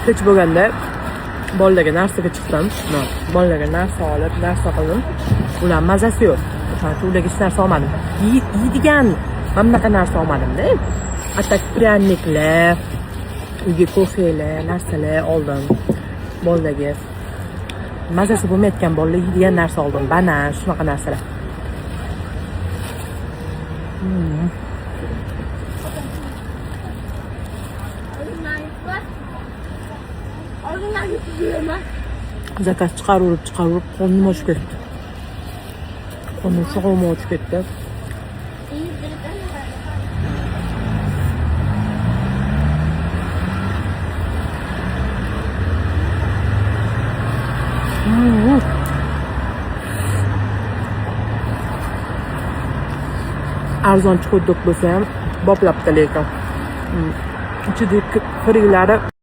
kech bo'lganda bolalarga narsaga chiqdim. Bolalarga narsa olib, narsa qildim. Ular mazasi yo'q. O'shaning uchun ularga hech narsa olmadim. Yeydigan mana bunaqa narsa olmadim-da. Atak pryaniklar, uyga kofelar, narsalar oldim. Bolalarga mazasi bo'lmayotgan bolalar yeydigan narsa oldim. Banan, shunaqa narsalar. Zakaz chiqarib qo'nim ochib ketdi. Qo'nim shug'um ochib ketdi. Arzon chiqib bo'lsa ham boplabdi lekin. Ichidagi kiriklari